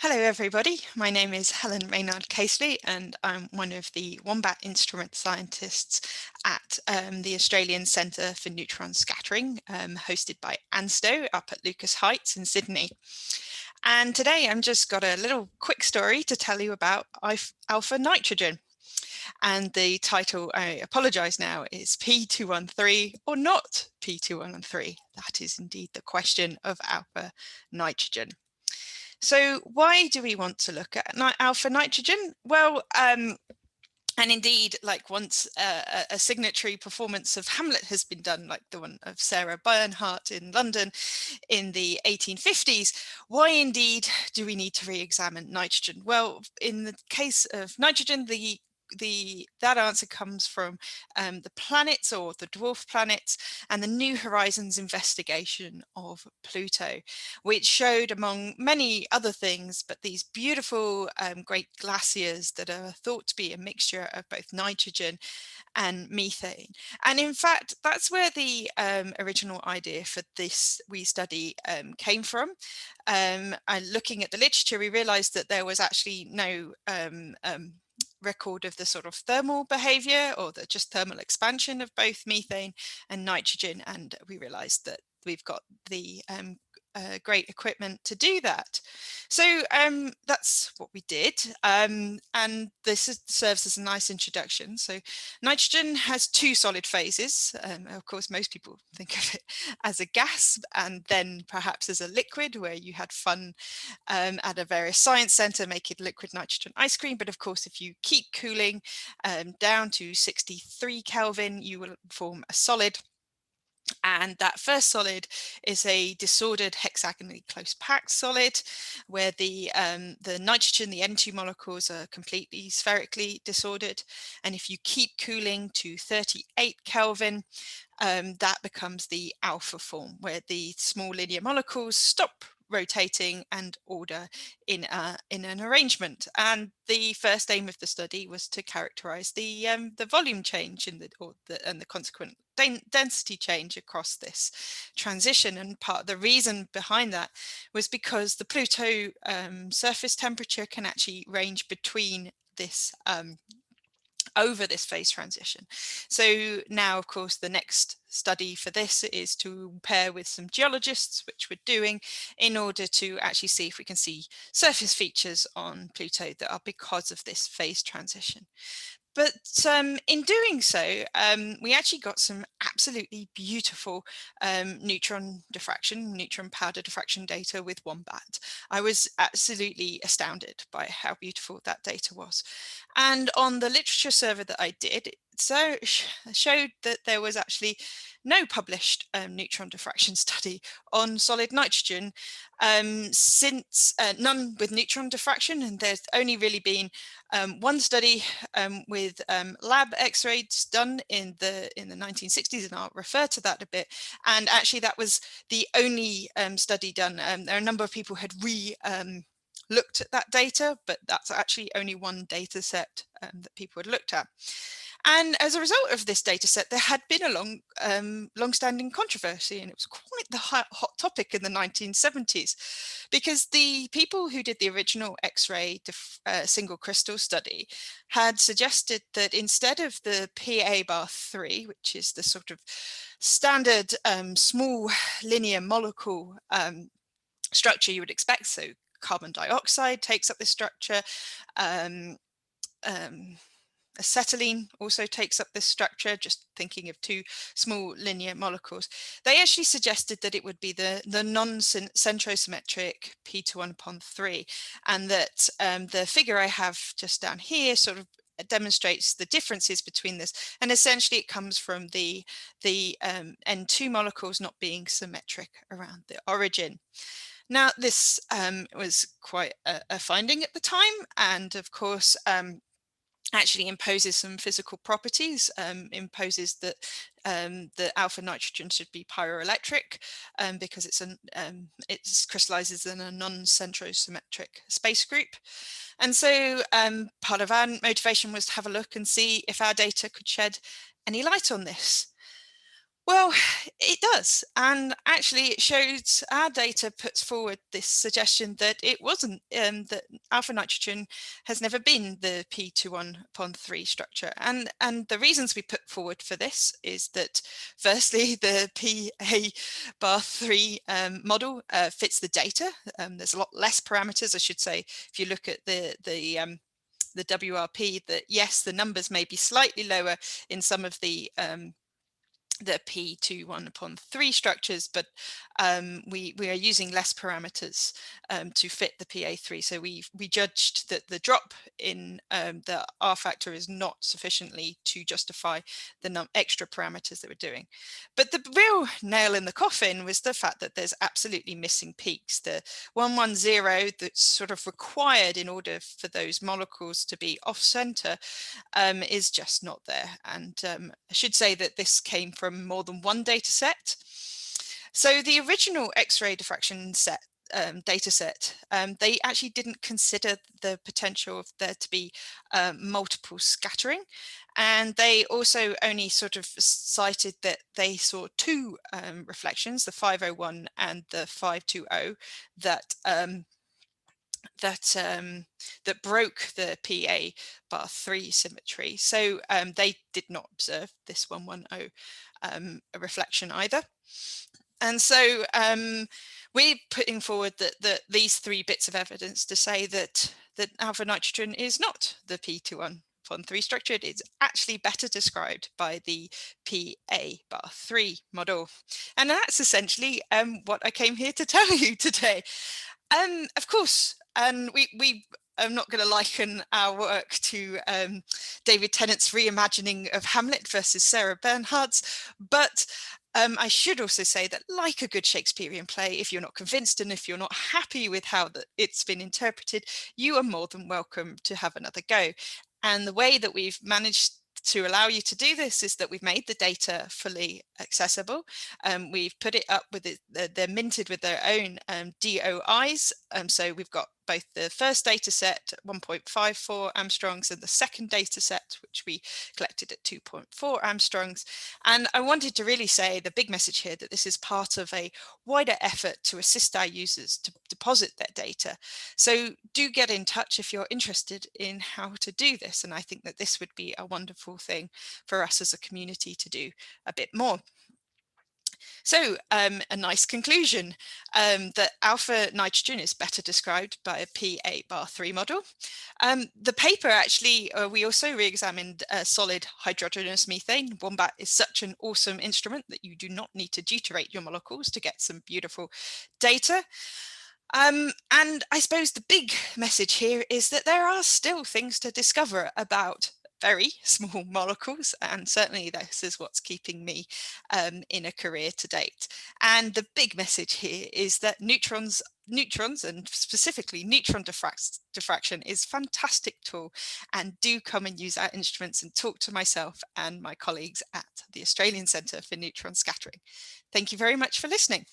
Hello everybody, my name is Helen Maynard-Casely and I'm one of the Wombat instrument scientists at the Australian Centre for Neutron Scattering, hosted by ANSTO up at Lucas Heights in Sydney. And today I'm just got a little quick story to tell you about alpha nitrogen. And the title, I apologise now, is P213 or not P213. That is indeed the question of alpha nitrogen. So why do we want to look at alpha nitrogen? Well, and indeed, like once a signatory performance of Hamlet has been done, like the one of Sarah Bernhardt in London in the 1850s, why indeed do we need to re-examine nitrogen? Well, in the case of nitrogen, that answer comes from the planets or the dwarf planets and the New Horizons investigation of Pluto, which showed, among many other things, but these beautiful great glaciers that are thought to be a mixture of both nitrogen and methane. And in fact, that's where the original idea for this wee study came from. Looking at the literature, we realized that there was actually no record of the sort of thermal behavior or the just thermal expansion of both methane and nitrogen, and we realized that we've got the great equipment to do that. So that's what we did, and this serves as a nice introduction. So nitrogen has two solid phases. Of course, most people think of it as a gas and then perhaps as a liquid, where you had fun at a various science centre making liquid nitrogen ice cream. But of course, if you keep cooling down to 63 Kelvin, you will form a solid. And that first solid is a disordered hexagonally close packed solid, where the nitrogen, the N2 molecules, are completely spherically disordered. And if you keep cooling to 38 Kelvin, that becomes the alpha form, where the small linear molecules stop rotating and order in an arrangement. And the first aim of the study was to characterize the volume change and the consequent density change across this transition. And part of the reason behind that was because the Pluto surface temperature can actually range between this over this phase transition. So now, of course, the next study for this is to pair with some geologists, which we're doing, in order to actually see if we can see surface features on Pluto that are because of this phase transition. But in doing so, we actually got some absolutely beautiful neutron powder diffraction data with Wombat. I was absolutely astounded by how beautiful that data was. And on the literature survey that I did, it showed that there was actually no published neutron diffraction study on solid nitrogen since none with neutron diffraction, and there's only really been one study with lab X-rays done in the 1960s, and I'll refer to that a bit. And actually, that was the only study done. There are a number of people who had looked at that data, but that's actually only one data set that people had looked at. And as a result of this data set, there had been a long-standing controversy, and it was quite the hot topic in the 1970s, because the people who did the original X-ray single crystal study had suggested that instead of the PA bar 3, which is the sort of standard small linear molecule structure you would expect, so carbon dioxide takes up this structure, acetylene also takes up this structure, just thinking of two small linear molecules. They actually suggested that it would be the non-centrosymmetric P213, and that the figure I have just down here sort of demonstrates the differences between this, and essentially it comes from the N2 molecules not being symmetric around the origin. Now, this was quite a finding at the time, and of course actually imposes some physical properties, imposes that the alpha nitrogen should be pyroelectric because it crystallizes in a non-centrosymmetric space group. And so part of our motivation was to have a look and see if our data could shed any light on this. Well, it does. And actually, it shows our data puts forward this suggestion that it wasn't, that alpha nitrogen has never been the P213 structure. And the reasons we put forward for this is that, firstly, the PA bar 3 model fits the data. There's a lot less parameters, I should say. If you look at the WRP, that yes, the numbers may be slightly lower in some of the P213 structures, but we are using less parameters to fit the PA3. So we judged that the drop in the R factor is not sufficiently to justify the extra parameters that we're doing. But the real nail in the coffin was the fact that there's absolutely missing peaks. The 110 that's sort of required in order for those molecules to be off center is just not there. And I should say that this came from more than one data set. So the original X-ray diffraction set data set, they actually didn't consider the potential of there to be multiple scattering. And they also only sort of cited that they saw two reflections, the 501 and the 520, that that broke the PA bar 3 symmetry. So they did not observe this 110 reflection either. And so we're putting forward that these three bits of evidence to say that alpha nitrogen is not the P213 structure. It's actually better described by the PA bar 3 model. And that's essentially what I came here to tell you today. Of course, and I'm not going to liken our work to David Tennant's reimagining of Hamlet versus Sarah Bernhardt's, but I should also say that, like a good Shakespearean play, if you're not convinced and if you're not happy with how it's been interpreted, you are more than welcome to have another go. And the way that we've managed to allow you to do this is that we've made the data fully accessible. We've put it up with they're minted with their own DOIs. So we've got both the first data set, 1.54 Armstrongs, and the second data set, which we collected at 2.4 Armstrongs. And I wanted to really say the big message here that this is part of a wider effort to assist our users to deposit their data. So do get in touch if you're interested in how to do this. And I think that this would be a wonderful thing for us as a community to do a bit more. So a nice conclusion that alpha nitrogen is better described by a PA bar 3 model. The paper actually, we also re-examined solid hydrogenous methane. Wombat is such an awesome instrument that you do not need to deuterate your molecules to get some beautiful data. And I suppose the big message here is that there are still things to discover about very small molecules, and certainly this is what's keeping me in a career to date. And the big message here is that neutrons and specifically neutron diffraction is a fantastic tool, and do come and use our instruments and talk to myself and my colleagues at the Australian Centre for Neutron Scattering. Thank you very much for listening.